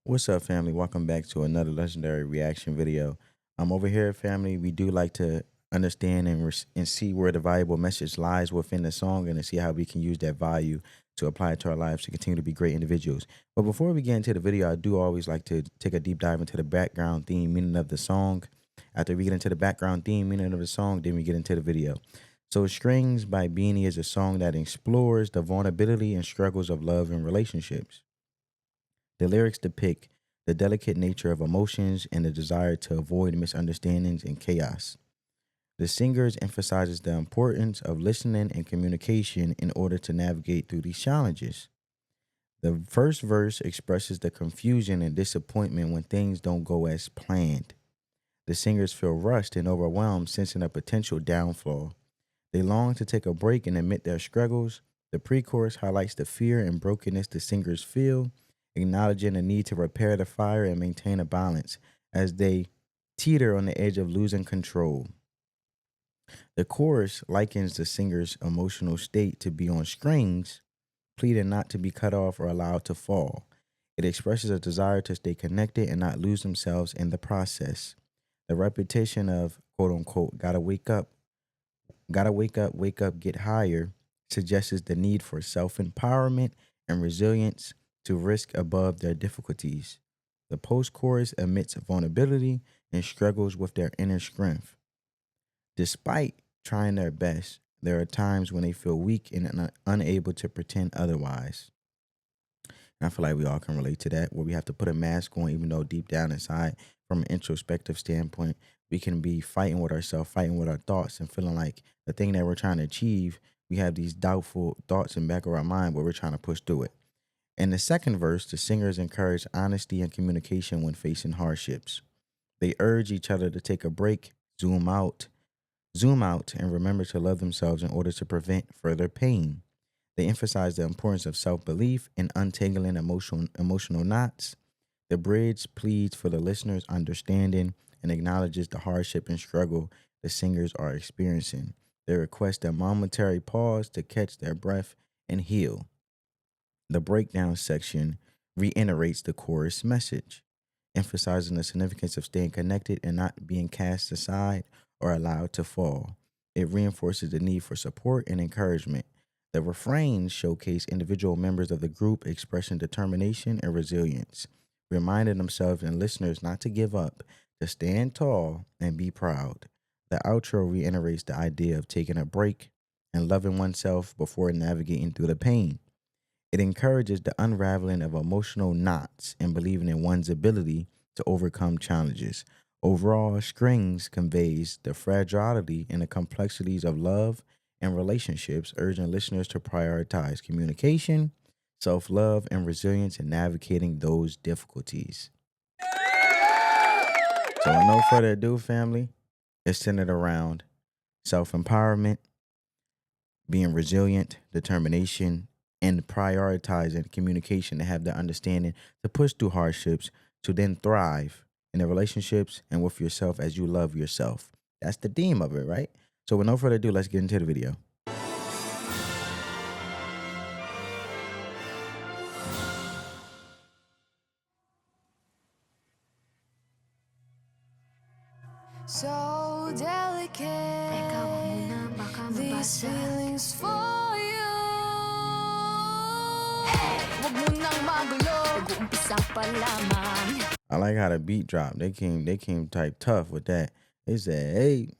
What's up, family? Welcome back to another legendary reaction video. Over here, family, we do like to understand and see where the valuable message lies within the song and to see how we can use that value to apply it to our lives to continue to be great individuals. But before we get into the video, I do always like to take a deep dive into the background theme meaning of the song. After we get into the background theme meaning of the song, then we get into the video. So Strings by Bini is a song that explores the vulnerability and struggles of love and relationships. The lyrics depict the delicate nature of emotions and the desire to avoid misunderstandings and chaos. The singers emphasizes the importance of listening and communication in order to navigate through these challenges. The first verse expresses the confusion and disappointment when things don't go as planned. The singers feel rushed and overwhelmed, sensing a potential downfall. They long to take a break and admit their struggles. The pre-chorus highlights the fear and brokenness the singers feel, acknowledging the need to repair the fire and maintain a balance as they teeter on the edge of losing control. The chorus likens the singer's emotional state to be on strings, pleading not to be cut off or allowed to fall. It expresses a desire to stay connected and not lose themselves in the process. The repetition of quote unquote, wake up, get higher suggests the need for self empowerment and resilience to risk above their difficulties. The post chorus admits vulnerability and struggles with their inner strength. Despite trying their best, there are times when they feel weak and unable to pretend otherwise. And I feel like we all can relate to that, where we have to put a mask on, even though deep down inside, from an introspective standpoint, we can be fighting with ourselves, fighting with our thoughts, and feeling like the thing that we're trying to achieve, we have these doubtful thoughts in the back of our mind, but we're trying to push through it. In the second verse, the singers encourage honesty and communication when facing hardships. They urge each other to take a break, zoom out, and remember to love themselves in order to prevent further pain. They emphasize the importance of self-belief and untangling emotional knots. The bridge pleads for the listener's understanding and acknowledges the hardship and struggle the singers are experiencing. They request a momentary pause to catch their breath and heal. The breakdown section reiterates the chorus message, emphasizing the significance of staying connected and not being cast aside or allowed to fall. It reinforces the need for support and encouragement. The refrains showcase individual members of the group expressing determination and resilience, reminding themselves and listeners not to give up, to stand tall and be proud. The outro reiterates the idea of taking a break and loving oneself before navigating through the pain. It encourages the unraveling of emotional knots and believing in one's ability to overcome challenges. Overall, Strings conveys the fragility and the complexities of love and relationships, urging listeners to prioritize communication, self-love, and resilience in navigating those difficulties. So with no further ado, family, it's centered around self-empowerment, being resilient, determination, and prioritizing communication to have the understanding to push through hardships to then thrive in the relationships and with yourself as you love yourself. That's the theme of it, right? So with no further ado, let's get into the video. So delicate, Teka, wag muna, baka these mabasa. feelings for you. Wag mo nang magulo, nag-uumpisa pa lamang. I like how the beat dropped. They came type tough with that. They said, "Hey,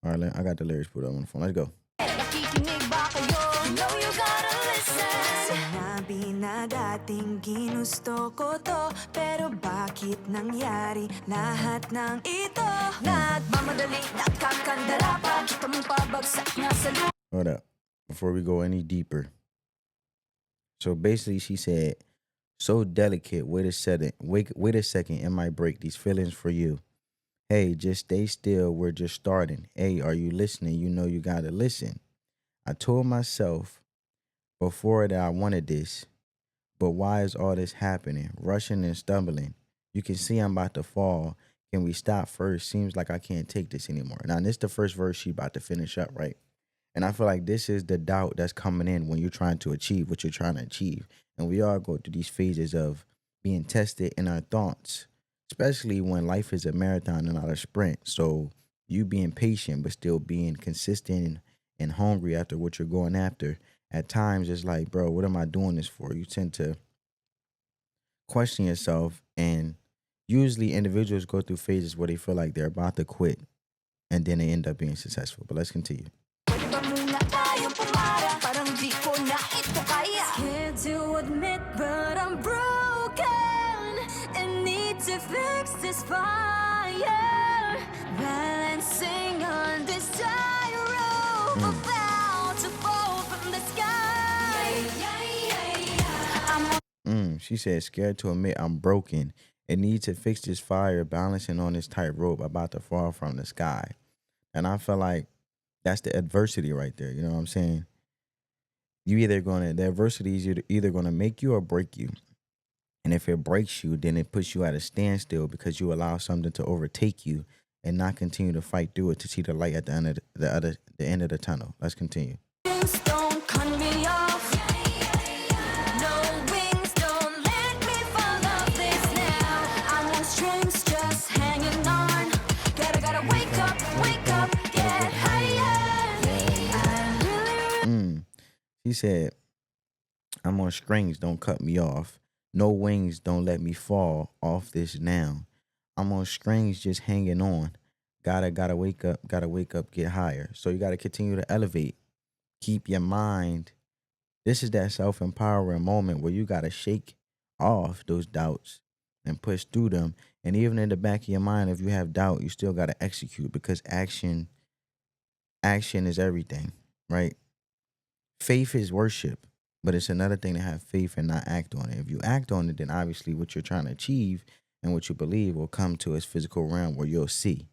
All right, I got the lyrics put up on the phone. Let's go. Nakikinig ba kayo? You know you gotta listen. Sinabi na dating ginusto ko to, pero bakit nangyari lahat ng ito? Nagmamadali, nakakandara, pakita mong pabagsak na sa lupa. Hold up. Before we go any deeper. So basically she said, so delicate, wait a second, it might break these feelings for you. Hey, just stay still, we're just starting. Hey, are you listening? You know you gotta listen. I told myself before that I wanted this, but why is all this happening? Rushing and stumbling. You can see I'm about to fall. Can we stop first? Seems like I can't take this anymore. Now, this is the first verse she about to finish up, right? And I feel like this is the doubt that's coming in when you're trying to achieve what you're trying to achieve. And we all go through these phases of being tested in our thoughts, especially when life is a marathon and not a sprint. So you being patient, but still being consistent and hungry after what you're going after. At times, it's like, bro, what am I doing this for? You tend to question yourself. And usually individuals go through phases where they feel like they're about to quit and then they end up being successful. But let's continue. Pwede ba muna tayong pumarang? Parang di ko na ito kaya. Scared to admit, but I'm broken and need to fix this fire. Balancing on this tightrope, about to fall from the sky. She said, scared to admit I'm broken and need to fix this fire, balancing on this tightrope about to fall from the sky. And I feel like that's the adversity right there. You know what I'm saying? The adversity is either going to make you or break you. And if it breaks you, then it puts you at a standstill because you allow something to overtake you and not continue to fight through it to see the light at the end of the end of the tunnel. Let's continue. Wings don't cut me off. No wings don't let me fall off this now. I'm on strings just hanging on. Gotta wake up, get higher. I really She said, I'm on strings, don't cut me off. No wings, don't let me fall off this now. I'm on strings, just hanging on. Gotta wake up, get higher. So you gotta continue to elevate. Keep your mind. This is that self-empowering moment where you gotta shake off those doubts and push through them. And even in the back of your mind, if you have doubt, you still gotta execute because action is everything, right? Faith is worship, but it's another thing to have faith and not act on it. If you act on it, then obviously what you're trying to achieve and what you believe will come to its physical realm where you'll see.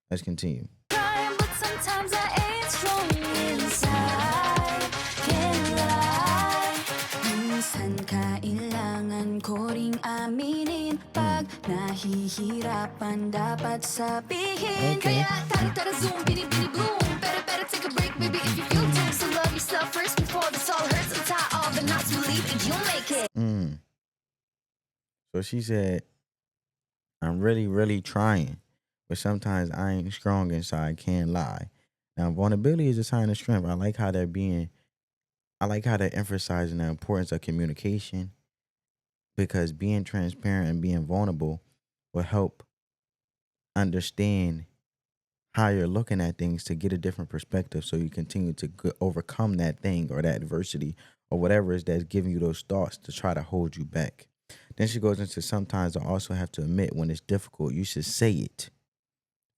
Let's continue. trying, but sometimes I ain't strong inside. Can't lie. Minsan kailangan ko ring aminin. Pag nahihirapan dapat sabihin. Okay. Kaya tara zoom, bini bloom. Better take a break, maybe if you feel doom. So love yourself first before this all hurts. And tie all the knots, believe it, you'll make it. So she said, I'm really, really trying, but sometimes I ain't strong inside, can't lie. Now, vulnerability is a sign of strength. I like how they're emphasizing the importance of communication because being transparent and being vulnerable will help understand how you're looking at things to get a different perspective so you continue to overcome that thing or that adversity or whatever it is that's giving you those thoughts to try to hold you back. Then she goes into sometimes I also have to admit when it's difficult, you should say it.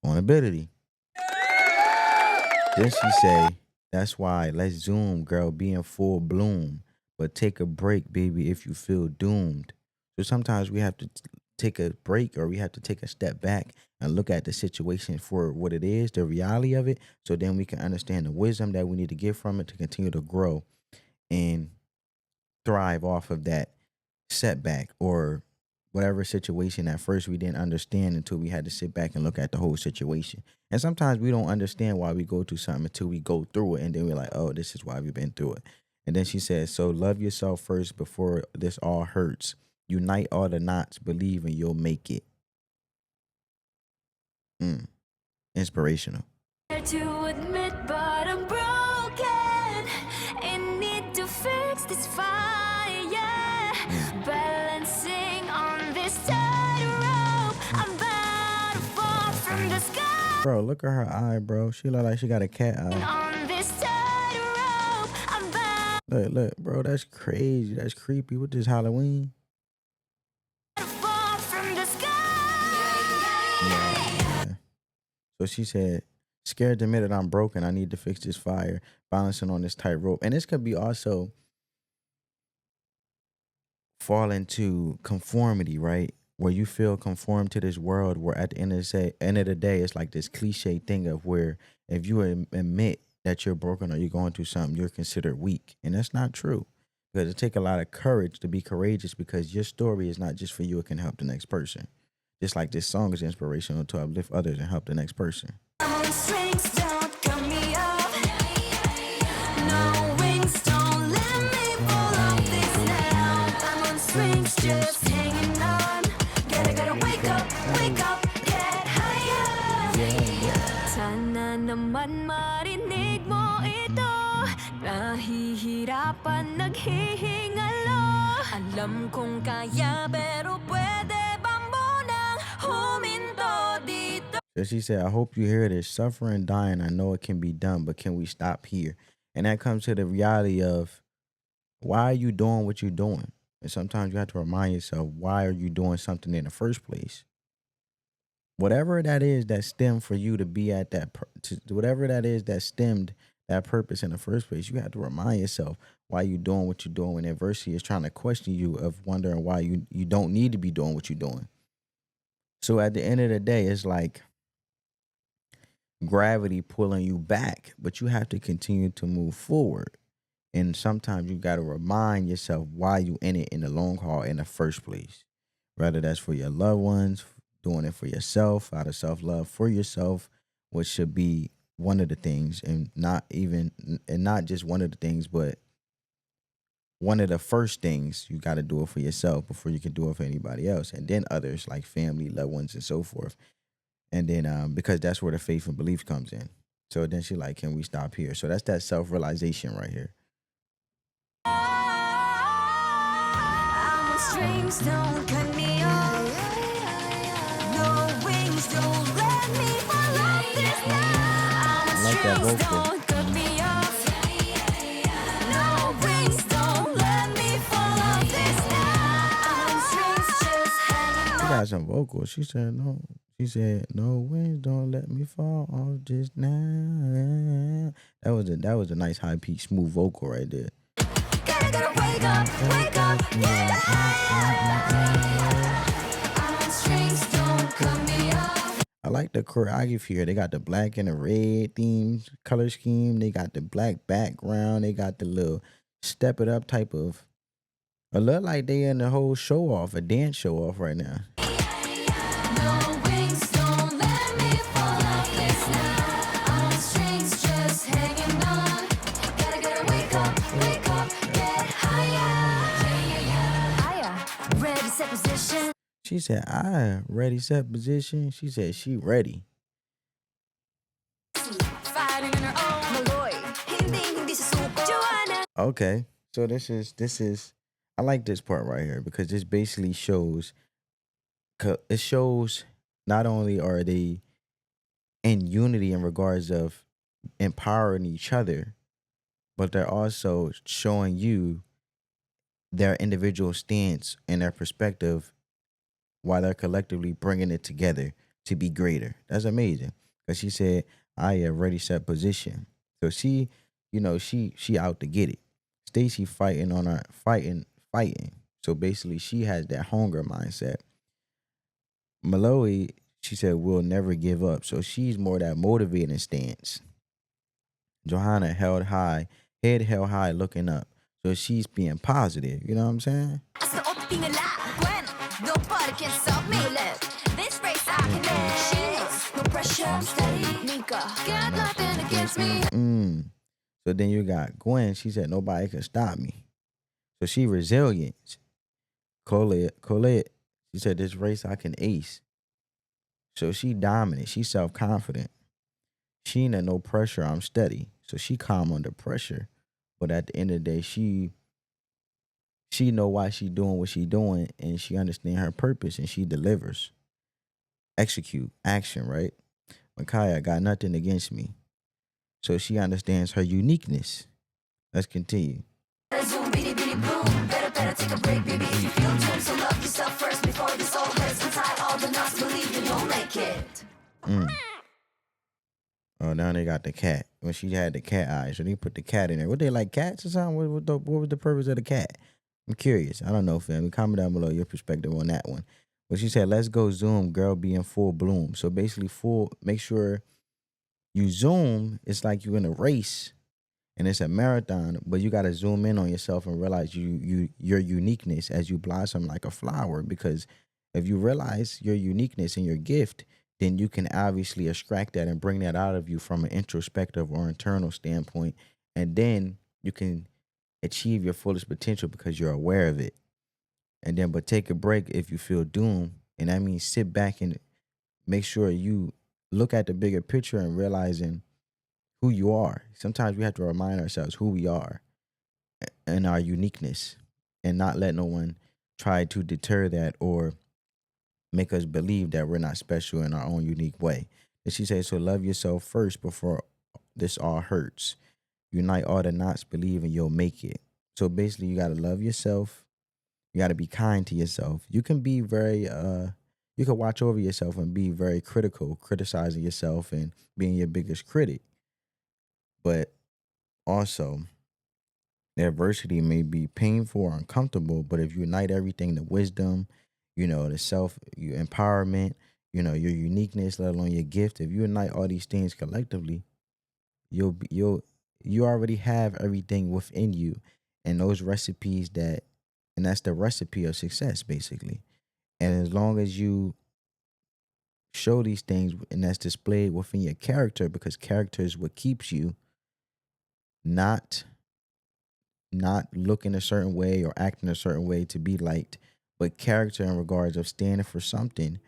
Vulnerability. Then she say, that's why let's zoom, girl, be in full bloom. But take a break, baby, if you feel doomed. So sometimes we have to take a break or we have to take a step back and look at the situation for what it is, the reality of it, so then we can understand the wisdom that we need to get from it to continue to grow and thrive off of that setback or whatever situation at first we didn't understand until we had to sit back and look at the whole situation. And sometimes we don't understand why we go through something until we go through it and then we're like, oh, this is why we've been through it. And then she says, so love yourself first before this all hurts. Unite all the knots, believe and you'll make it. Inspirational. to admit, but I'm broken and need to fix this fire. Balancing on this tightrope, I'm about to fall from the sky. Bro, look at her eye, bro. She look like she got a cat eye. On this tightrope, I'm about Look, bro, that's crazy. That's creepy. What this Halloween? to fall from the sky. Yeah. So she said, scared to admit that I'm broken. I need to fix this fire, balancing on this tightrope. And this could be also fall into conformity, right? Where you feel conformed to this world where at the end of the day, it's like this cliche thing of where if you admit that you're broken or you're going through something, you're considered weak. And that's not true. Because it takes a lot of courage to be courageous because your story is not just for you, it can help the next person. Just like this song is inspirational to uplift others and help the next person. I'm on strings, don't cut me off. strings just hanging on. Gotta wake up, get higher. Sana naman marinig mo ito. Nahihirapan, naghihingalo. Alam kong kaya, pero pwede bang munang huminto dito? So she said, I hope you hear this. Suffering, dying, I know it can be done, but can we stop here? And that comes to the reality of why are you doing what you're doing? And sometimes you have to remind yourself, why are you doing something in the first place? Whatever that is that stemmed for you to be at that, whatever that is that stemmed that purpose in the first place, you have to remind yourself why you're doing what you're doing when adversity is trying to question you of wondering why you don't need to be doing what you're doing. So at the end of the day, it's like gravity pulling you back, but you have to continue to move forward. And sometimes you got to remind yourself why you in it in the long haul in the first place. Whether that's for your loved ones, doing it for yourself, out of self-love for yourself, which should be one of the things, and not just one of the things, but one of the first things. You got to do it for yourself before you can do it for anybody else, and then others like family, loved ones, and so forth. And then because that's where the faith and belief comes in. So then she like, can we stop here? So that's that self-realization right here. Strings don't cut me off. No wings don't let me fall off this now. I like that Strings vocal. don't cut me off. No wings don't let me fall off this now. Strings just hanging She on. got some vocals. She said no. She said no winds don't let me fall off just now. That was a nice high pitched smooth vocal right there. Gotta wake up, get higher. Strings don't cut me off. I like the choreography here. They got the black and the red themes, color scheme. They got the black background. They got the little step it up type of. It look like they in the whole show off, a dance show off right now. No wings don't let me fall off this now. Strings just hanging on. Gotta wake up, get higher. Ready, set position. She said, I ready, set position. She said she ready. Fighting on her own. Maloy, hindi susuko. Joanna. Okay. So this is I like this part right here because this basically shows not only are they in unity in regards of empowering each other, but they're also showing you their individual stance and their perspective while they're collectively bringing it together to be greater. That's amazing. Because she said, I am ready, set position. So she out to get it. Stacy fighting. So basically she has that hunger mindset. Malloy, she said, will never give up. So she's more that motivating stance. Johanna head held high, looking up. So she's being positive. You know what I'm saying? Gwen, nobody can stop me. This race I can make. She knows, no pressure, I'm steady. Nika, got nothing against me. So then you got Gwen. She said, nobody can stop me. So she resilient. Colette, she said, this race I can ace. So she dominant. She self-confident. Sheena, no pressure, I'm steady. So she calm under pressure. But at the end of the day, she know why she doing what she doing, and she understand her purpose, and she delivers. Execute, action, right? Micaiah got nothing against me. So she understands her uniqueness. Let's continue. Zoom, bitty, bitty, boom. Better take a break, baby, if you feel doomed. So love yourself first before this all hurts. Untie all the knots, believe that you'll make it. Oh, now they got the cat. When she had the cat eyes, so they put the cat in there. What, they like cats or something? What was the purpose of the cat? I'm curious. I don't know, fam. Comment down below your perspective on that one. But she said, let's go zoom, girl, be in full bloom. So basically make sure you zoom. It's like you in a race and it's a marathon, but you got to zoom in on yourself and realize your uniqueness as you blossom like a flower. Because if you realize your uniqueness and your gift, then you can obviously extract that and bring that out of you from an introspective or internal standpoint. And then you can achieve your fullest potential because you're aware of it. And then, but take a break if you feel doomed. And that means sit back and make sure you look at the bigger picture and realizing who you are. Sometimes we have to remind ourselves who we are and our uniqueness, and not let no one try to deter that or make us believe that we're not special in our own unique way. And she says, so love yourself first before this all hurts. Unite all the knots, believe, and you'll make it. So basically, you got to love yourself. You got to be kind to yourself. You can be very, you can watch over yourself and be very critical, criticizing yourself and being your biggest critic. But also, the adversity may be painful or uncomfortable, but if you unite everything, the wisdom, the self, your empowerment, your uniqueness, let alone your gift, if you unite all these things collectively, you already have everything within you, and those recipes and that's the recipe of success, basically. And as long as you show these things and that's displayed within your character, because character is what keeps you not looking a certain way or acting a certain way to be liked, but character in regards of standing for something.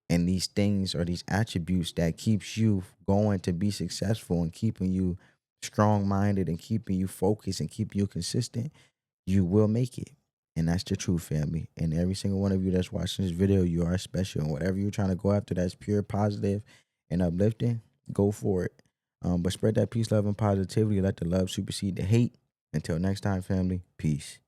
And these things are these attributes that keeps you going to be successful and keeping you strong minded and keeping you focused and keeping you consistent. You will make it. And that's the truth, family. And every single one of you that's watching this video, you are special. And whatever you're trying to go after that's pure, positive, and uplifting, go for it. But spread that peace, love, and positivity. Let the love supersede the hate. Until next time, family, peace.